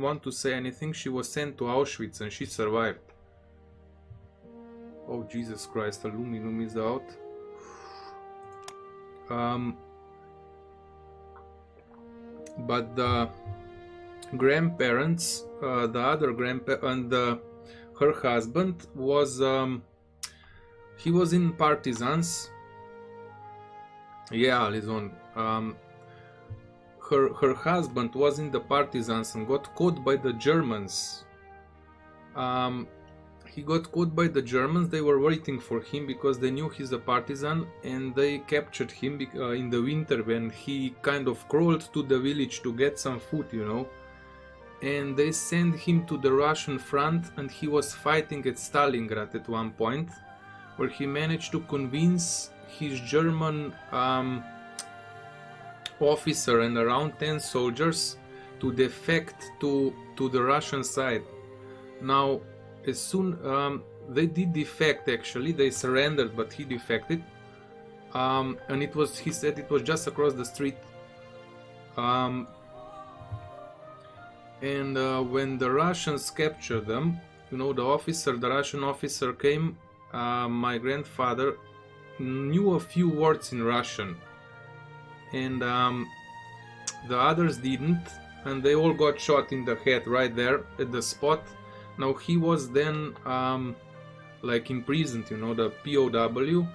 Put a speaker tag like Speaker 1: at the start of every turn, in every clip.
Speaker 1: want to say anything. She was sent to Auschwitz and she survived. Oh Jesus Christ, aluminum is out. But the grandparents, the other grandparent, and her husband was he was in partisans. Yeah, Lizon. Her husband was in the partisans and got caught by the Germans. He got caught by the Germans. They were waiting for him because they knew he's a partisan, and they captured him in the winter when he kind of crawled to the village to get some food, you know. And they sent him to the Russian front, and he was fighting at Stalingrad at one point, where he managed to convince his German officer and around 10 soldiers to defect to the Russian side. Now, as soon they did defect, actually they surrendered, but he defected, and it was, he said, it was just across the street. And when the Russians captured them, you know, the Russian officer came. My grandfather knew a few words in Russian, and the others didn't, and they all got shot in the head right there at the spot. Now he was then like imprisoned, you know, the POW,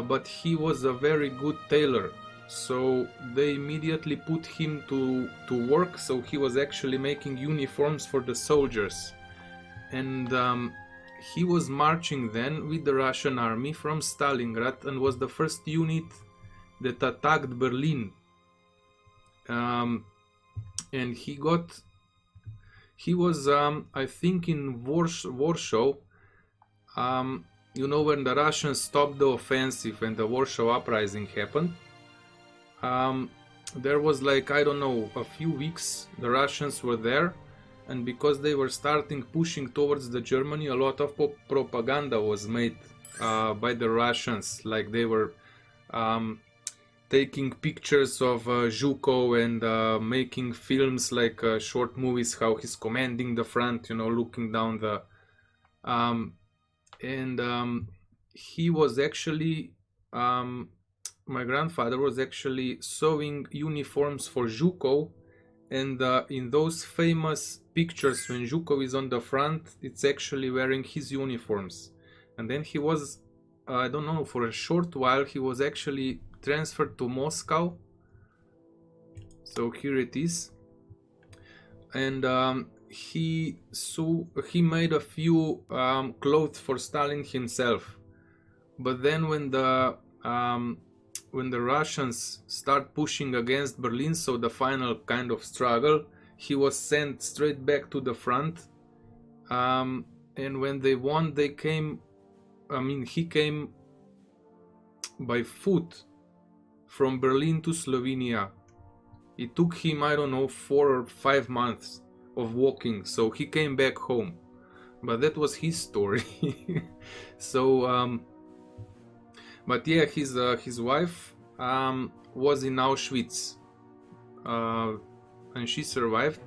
Speaker 1: but he was a very good tailor, so they immediately put him to work. So he was actually making uniforms for the soldiers, and he was marching then with the Russian army from Stalingrad and was the first unit that attacked Berlin. And he was I think in Warsaw, you know, when the Russians stopped the offensive and the Warsaw Uprising happened, there was, like, I don't know, a few weeks the Russians were there, and because they were starting pushing towards the Germany, a lot of propaganda was made by the Russians, like they were taking pictures of Zhukov and making films, like short movies, how he's commanding the front, you know, looking down the he was actually my grandfather was actually sewing uniforms for Zhukov, and in those famous pictures when Zhukov is on the front, it's actually wearing his uniforms. And then he was, I don't know, for a short while he was actually transferred to Moscow. So here it is. And he made a few clothes for Stalin himself. But then when the Russians start pushing against Berlin, so the final kind of struggle, he was sent straight back to the front. And when they won, they came, I mean, he came by foot from Berlin to Slovenia. It took him, I don't know, 4 or 5 months of walking, so he came back home. But that was his story. So but yeah, his wife was in Auschwitz, and she survived.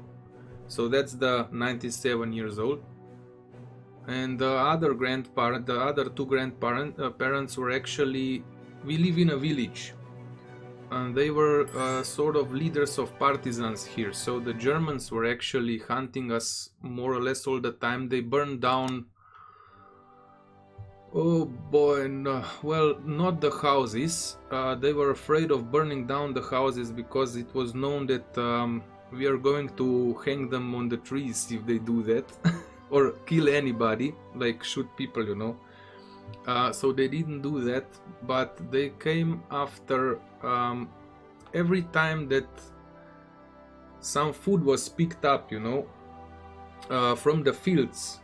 Speaker 1: So that's the 97 years old. And the other two grandparents were actually, we live in a village, and they were sort of leaders of partisans here. So the Germans were actually hunting us more or less all the time. They burned down, oh boy, no, well, not the houses. They were afraid of burning down the houses because it was known that we are going to hang them on the trees if they do that. Or kill anybody, like shoot people, you know. So they didn't do that, but they came after every time that some food was picked up, you know, from the fields.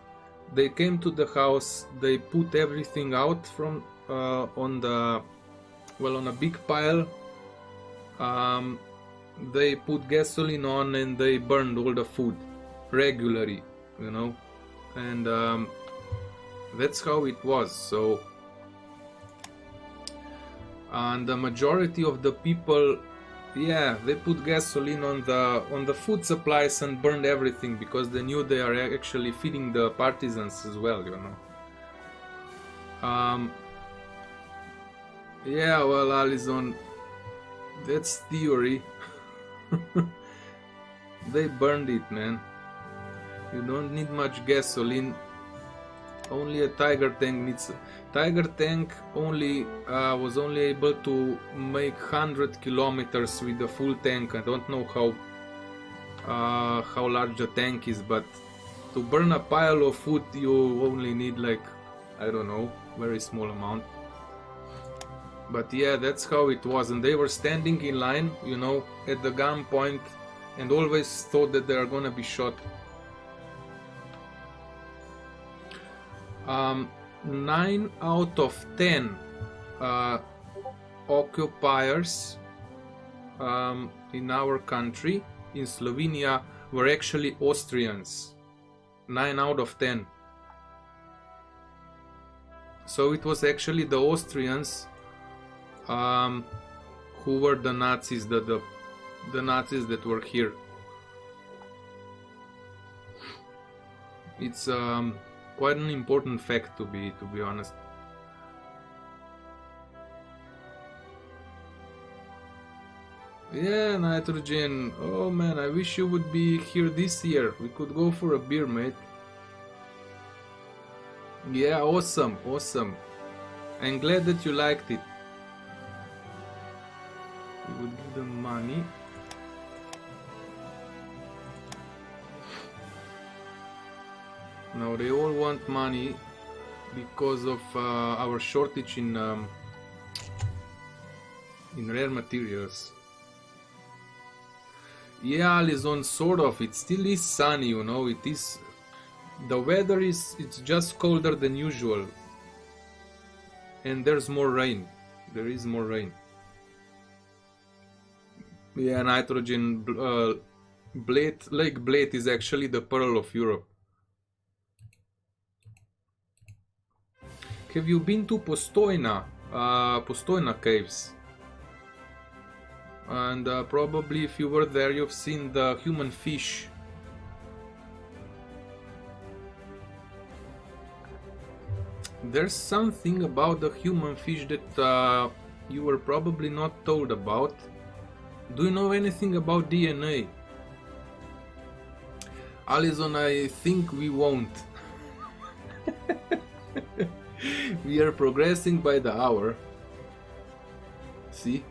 Speaker 1: They came to the house, they put everything out from on a big pile. They put gasoline on and they burned all the food regularly, you know. And that's how it was. So, and the majority of the people Yeah, they put gasoline on the food supplies and burned everything because they knew they are actually feeding the partisans as well, you know. Yeah, well, Alison, that's theory. They burned it, man. You don't need much gasoline. Only a Tiger tank needs. Tiger tank only was only able to make 100 kilometers with the full tank. I don't know how large the tank is, but to burn a pile of food you only need like, I don't know, very small amount. But yeah, that's how it was, and they were standing in line, you know, at the gunpoint, and always thought that they are gonna be shot. 9 out of 10 occupiers in our country, in Slovenia, were actually Austrians. 9 out of 10. So it was actually the Austrians who were the Nazis, the Nazis that were here. It's quite an important fact, to be honest. Yeah, Nitrogen. Oh man, I wish you would be here this year. We could go for a beer, mate. Yeah, awesome, awesome. I'm glad that you liked it. We would give them money. Now they all want money because of our shortage in rare materials. Yeah, Alison, sort of. It still is sunny, you know. It is. The weather is. It's just colder than usual, and there's more rain. There is more rain. Yeah, Nitrogen. Lake Blade is actually the pearl of Europe. Have you been to Postojna? Postojna caves? And probably if you were there, you've seen the human fish. There's something about the human fish that you were probably not told about. Do you know anything about DNA? Alison, I think we won't. We are progressing by the hour. See?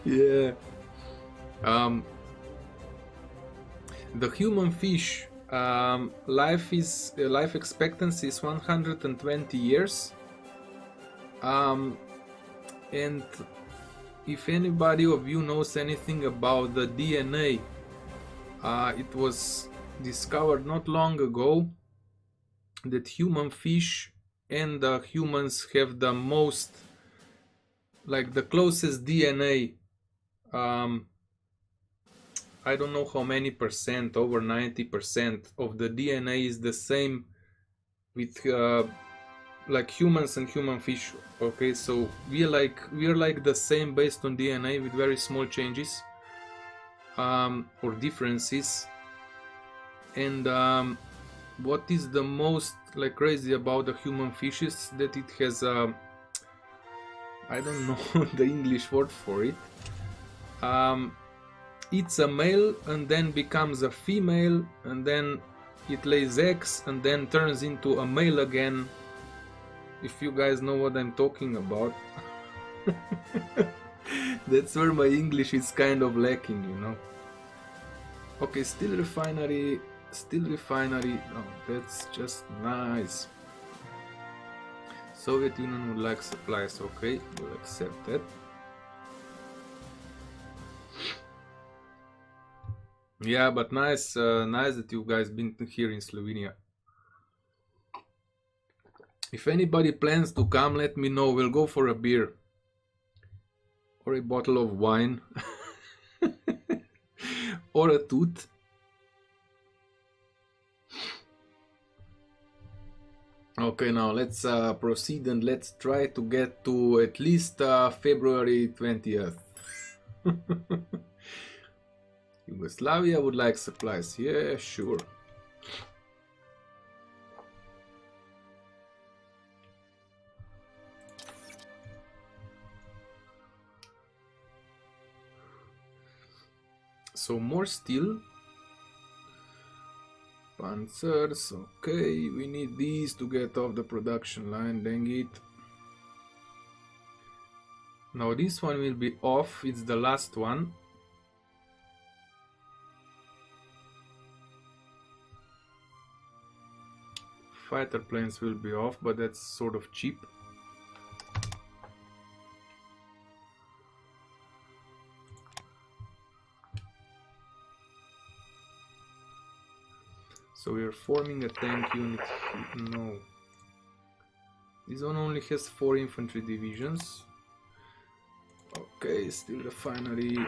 Speaker 1: Yeah. The human fish life expectancy is 120 years. And if anybody of you knows anything about the DNA, it was discovered not long ago that human fish and humans have the most, like the closest DNA. I don't know how many percent, over 90% of the DNA is the same with like humans and human fish. Okay, so we are like the same based on DNA with very small changes or differences. And what is the most like crazy about the human fish is that it has I don't know the English word for it. It's a male and then becomes a female, and then it lays eggs and then turns into a male again. If you guys know what I'm talking about. That's where my English is kind of lacking, you know. Okay, steel refinery. Oh, that's just nice. Soviet Union would like supplies. Okay, we'll accept that. Yeah, but nice, nice that you guys been here in Slovenia. If anybody plans to come, let me know. We'll go for a beer or a bottle of wine or a tooth. Okay, now let's proceed and let's try to get to at least February 20th. Yugoslavia would like supplies. Yeah, sure. So more steel. Panzers, okay, we need these to get off the production line, dang it. Now this one will be off, it's the last one. Fighter planes will be off, but that's sort of cheap. So we are forming a tank unit here. No. This one only has 4 infantry divisions. Okay, steel refinery.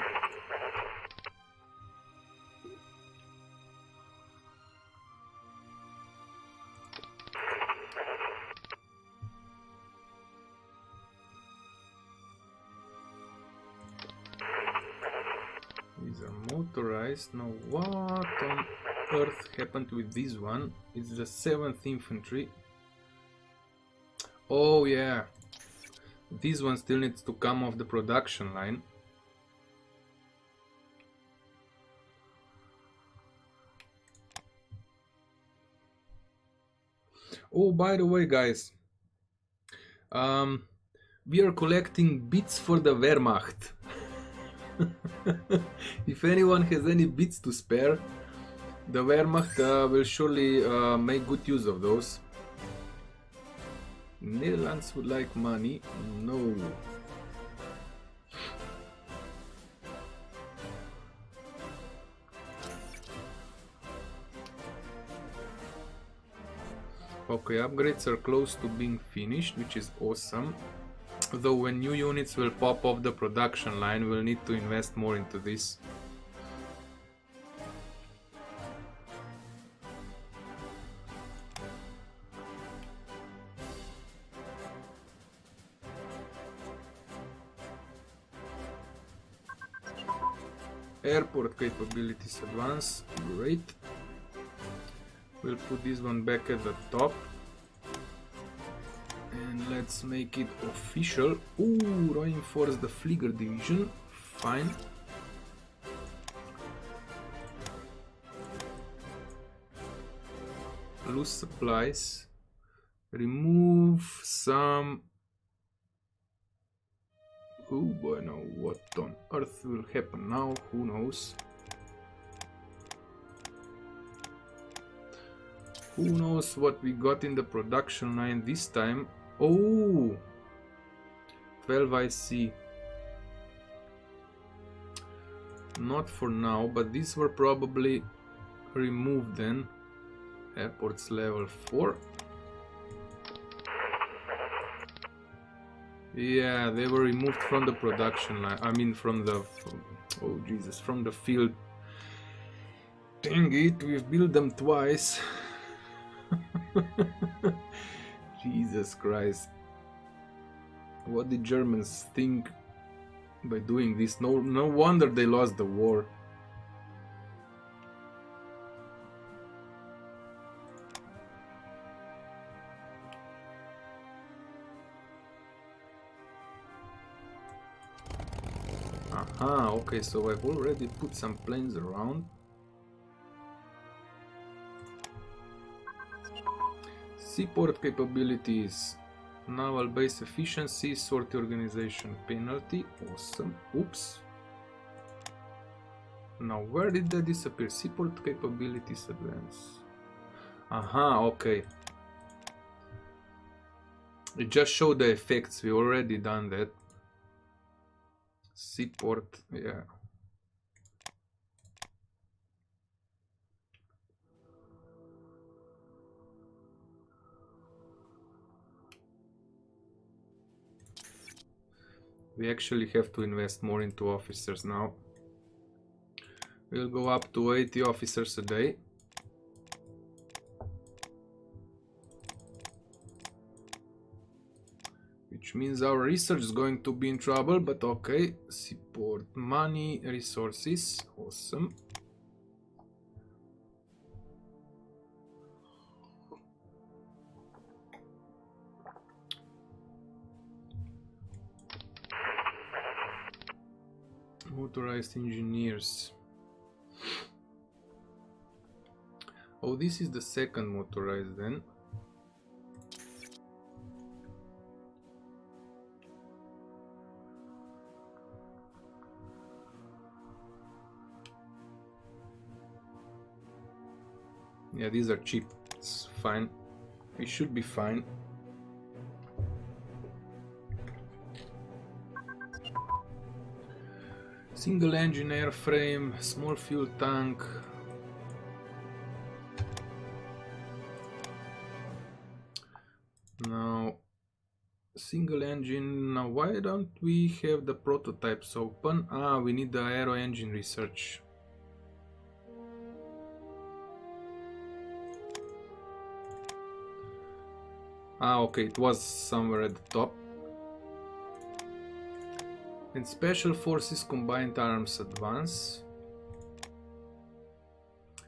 Speaker 1: These are motorized. Now what on earth happened with this one? It's the 7th infantry. Oh yeah, this one still needs to come off the production line. Oh, by the way, guys, we are collecting bits for the Wehrmacht. If anyone has any bits to spare, the Wehrmacht will surely make good use of those. Netherlands would like money. No. Okay, upgrades are close to being finished, which is awesome. Though when new units will pop off the production line, we'll need to invest more into this. Airport capabilities advance, great. We'll put this one back at the top. And let's make it official. Ooh, reinforce the Flieger division, fine. Lose supplies. Remove some... Oh boy, no, what on earth will happen now? Who knows? Who knows what we got in the production line this time? Oh! 12 IC. Not for now, but these were probably removed then. Airports level 4. Yeah, they were removed from the production line. I mean from the... Oh Jesus, from the field. Dang it, we've built them twice. Jesus Christ. What did Germans think by doing this? No wonder they lost the war. Aha, okay, so I've already put some planes around. Seaport capabilities, naval base efficiency, sortie organization penalty, awesome. Oops. Now where did that disappear? Seaport capabilities advance. Aha, okay. It just showed the effects, we already done that. Seaport, yeah. We actually have to invest more into officers now. We'll go up to 80 officers a day. which means our research is going to be in trouble, but okay. Support money, resources, awesome. Motorized engineers. Oh, this is the second motorized then. Yeah, these are cheap. It's fine. We should be fine. Single engine airframe, small fuel tank. Now, single engine. Now, why don't we have the prototypes open? Ah, we need the aero engine research. Ah, okay, it was somewhere at the top. And Special Forces Combined Arms Advance.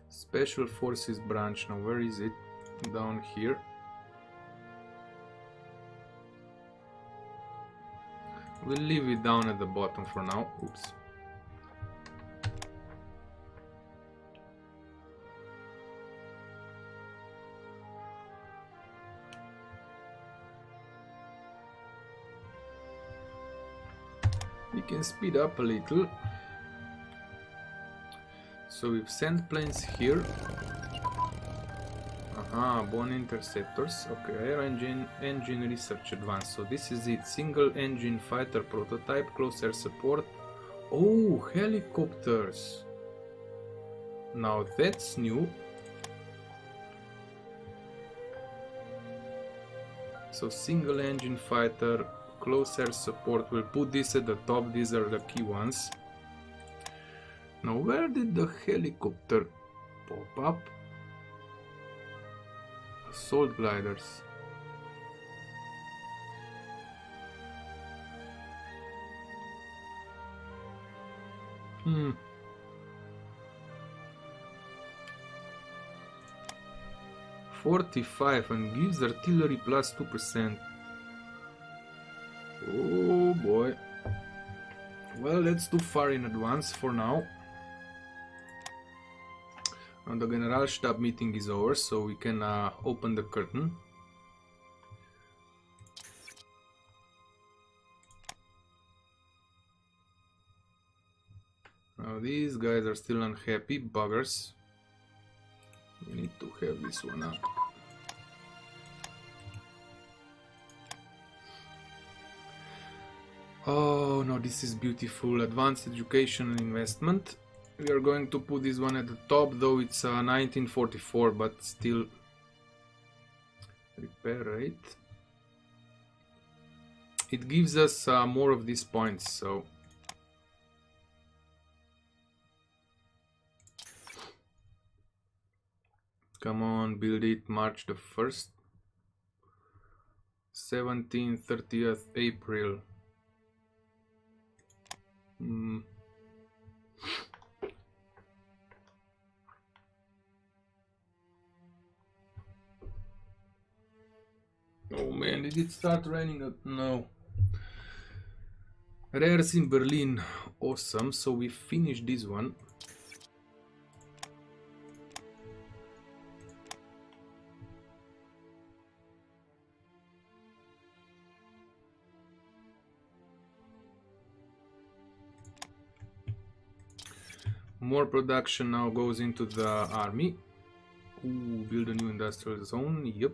Speaker 1: Special Forces branch. Now, where is it? Down here. We'll leave it down at the bottom for now. Oops. We can speed up a little. So we've sent planes here. Aha, Bone Interceptors. Okay, Air Engine Research Advanced. So this is it. Single engine fighter prototype, close air support. Oh, helicopters. Now that's new. So single engine fighter, close air support. We'll put this at the top. These are the key ones. Now where did the helicopter pop up? Assault gliders. Hmm. $45 and gives artillery plus 2%. Oh boy. Well, that's too far in advance for now. And the Generalstab meeting is over, so we can open the curtain. Now these guys are still unhappy, buggers. We need to have this one up. Oh no, this is beautiful. Advanced education and investment. We are going to put this one at the top, though it's 1944, but still. Repair rate. It gives us more of these points, so. Come on, build it. March the 1st. 17th, 30th April. Oh man, did it start raining? No. Rares in Berlin. Awesome. So we finished this one. More production now goes into the army. Ooh, build a new industrial zone. Yep.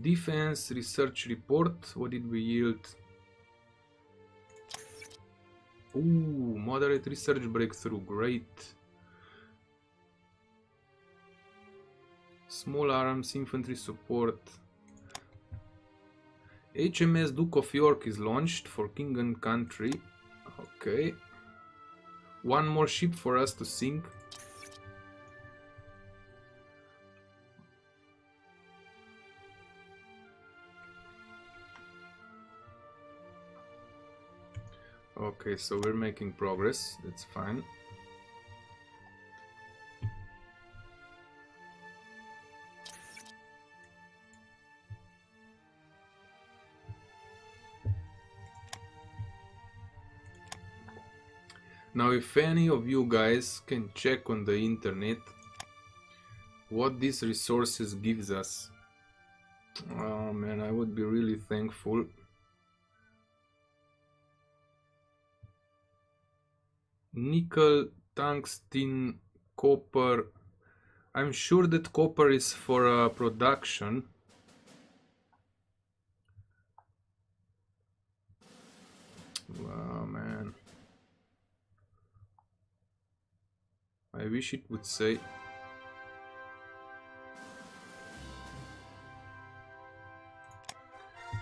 Speaker 1: Defense research report. What did we yield? Ooh, moderate research breakthrough. Great. Small arms infantry support. HMS Duke of York is launched for King and Country. Okay. One more ship for us to sink. Okay, so we're making progress, that's fine. Now, if any of you guys can check on the internet what these resources gives us, oh man, I would be really thankful. Nickel, tungsten, copper. I'm sure that copper is for production. Oh man, I wish it would say.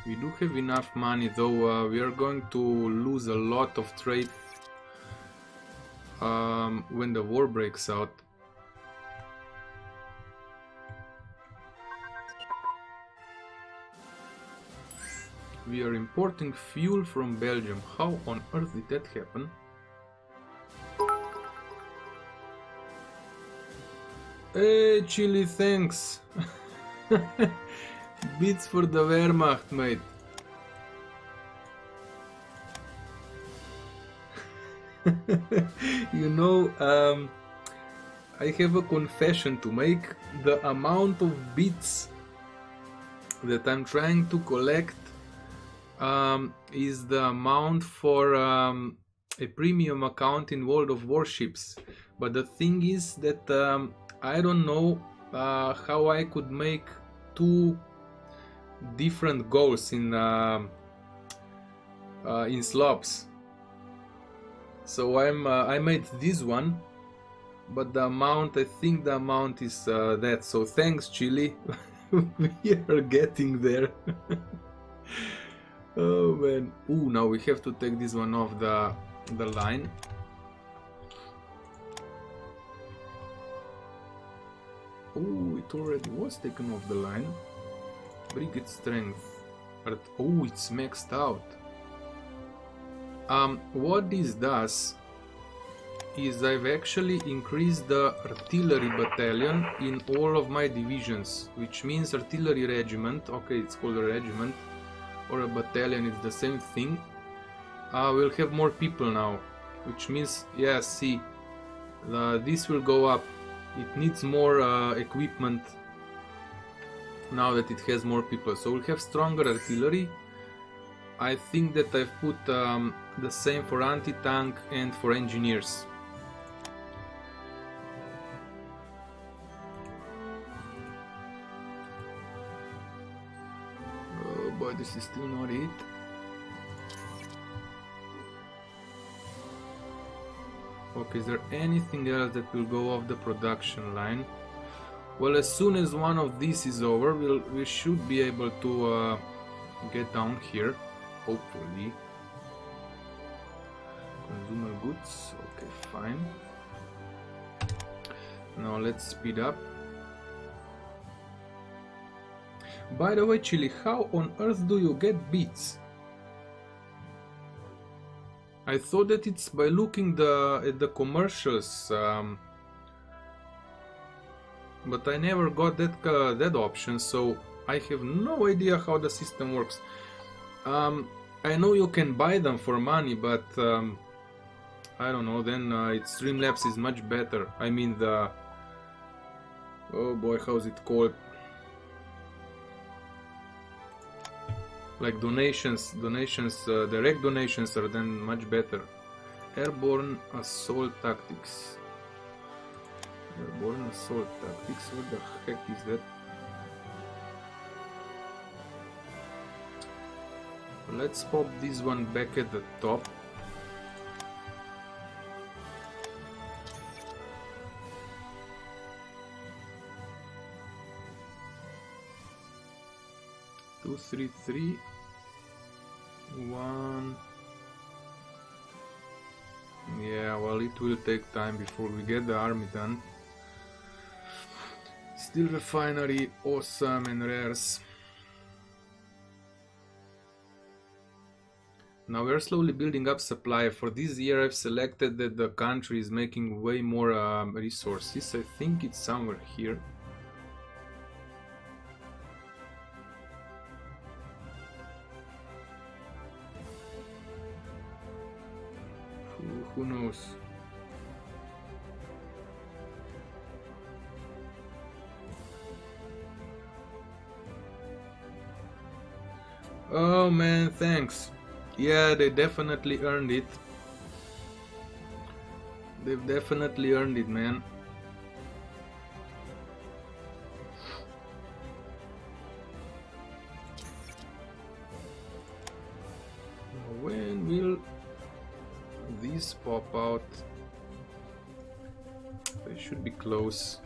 Speaker 1: We do have enough money, though we are going to lose a lot of trade when the war breaks out. We are importing fuel from Belgium. How on earth did that happen? Hey, Chile, thanks. Beats for the Wehrmacht, mate. You know, I have a confession to make. The amount of bits that I'm trying to collect is the amount for a premium account in World of Warships. But the thing is that I don't know how I could make two different goals in slops. So I made this one, but the amount, I think the amount is that. So thanks, Chile. We are getting there. Oh man. Ooh, now we have to take this one off the line. Oh, it already was taken off the line. Brigade strength. But oh, it's maxed out. What this does is I've actually increased the artillery battalion in all of my divisions, which means artillery regiment, okay, it's called a regiment, or a battalion, it's the same thing. We'll have more people now, which means, yeah, see, this will go up. It needs more equipment now that it has more people, so we'll have stronger artillery. I think that I've put the same for anti-tank and for engineers. Oh boy, this is still not it. Okay, is there anything else that will go off the production line? Well, as soon as one of these is over, we should be able to get down here, hopefully. Consumer goods, okay, fine. Now let's speed up. By the way, Chile, how on earth do you get beats? I thought that it's by looking at the commercials, but I never got that option, so I have no idea how the system works. I know you can buy them for money, but I don't know, then Streamlabs is much better. I mean the... oh boy, how's it called? Like donations, direct donations are then much better. Airborne assault tactics. Airborne assault tactics, what the heck is that? Let's pop this one back at the top. Two, three, three, one. Yeah, well, it will take time before we get the army done. Steel refinery, awesome, and rares. Now we're slowly building up supply. For this year I've selected that the country is making way more resources. I think it's somewhere here. Who knows? Oh man, thanks. Yeah, they definitely earned it. They've definitely earned it, man. When will these pop out? They should be close.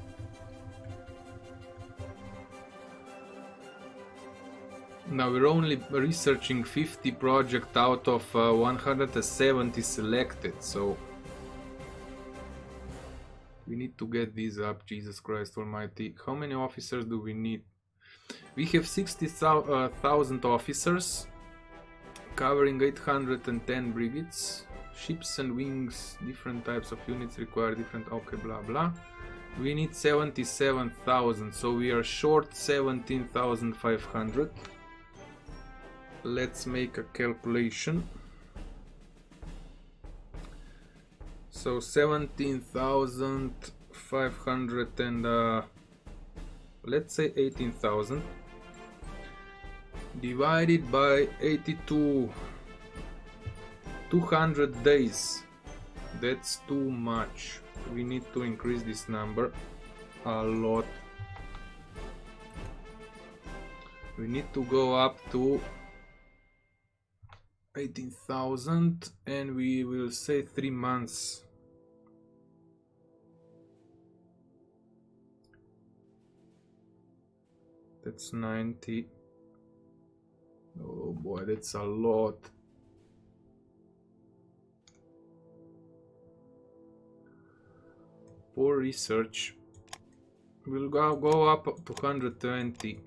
Speaker 1: Now we're only researching 50 projects out of 170 selected, so we need to get these up. Jesus Christ Almighty. How many officers do we need? We have 60,000 officers covering 810 brigades. Ships and wings, different types of units require different, okay, blah blah. We need 77,000, so we are short 17,500. Let's make a calculation. So 17,500 and let's say 18,000 divided by 82, 200 days. That's too much. We need to increase this number a lot. We need to go up to 18,000 and we will say 3 months. That's 90. Oh boy, that's a lot. For research, we'll go up to 120.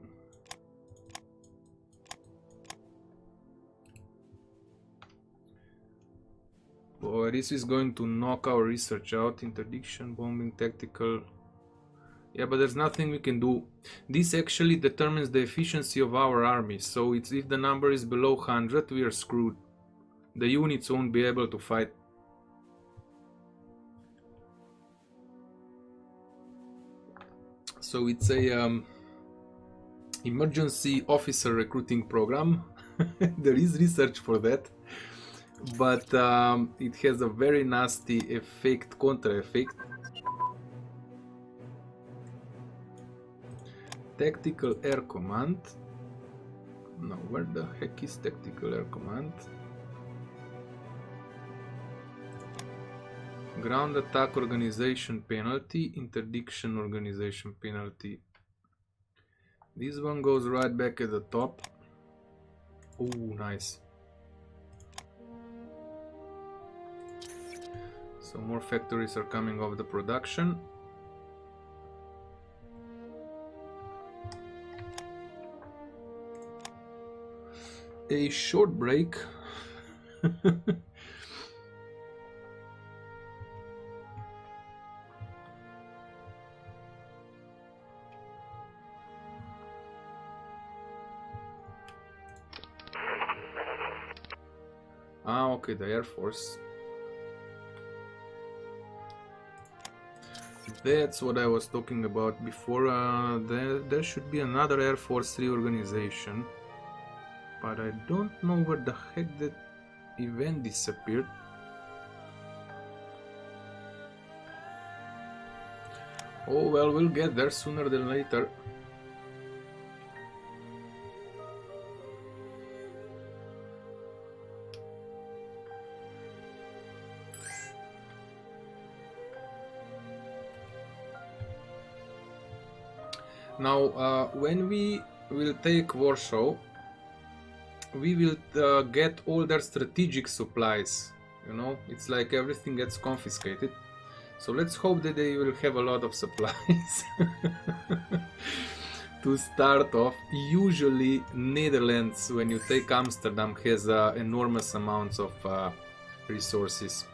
Speaker 1: Boy, this is going to knock our research out. Interdiction, bombing, tactical. Yeah, but there's nothing we can do. This actually determines the efficiency of our army. So it's, if the number is below 100, we are screwed. The units won't be able to fight. So it's a emergency officer recruiting program. There is research for that, but it has a very nasty effect, contra effect. Tactical Air Command. Now, where the heck is Tactical Air Command? Ground Attack Organization Penalty, Interdiction Organization Penalty. This one goes right back at the top. Oh, nice. So more factories are coming off the production. A short break. Okay, the Air Force. That's what I was talking about before. There should be another Air Force reorganization, but I don't know where the heck that event disappeared. Oh well, we'll get there sooner than later. Now, when we will take Warsaw, we will get all their strategic supplies. You know, it's like everything gets confiscated. So let's hope that they will have a lot of supplies. to start off. Usually Netherlands, when you take Amsterdam, has enormous amounts of resources.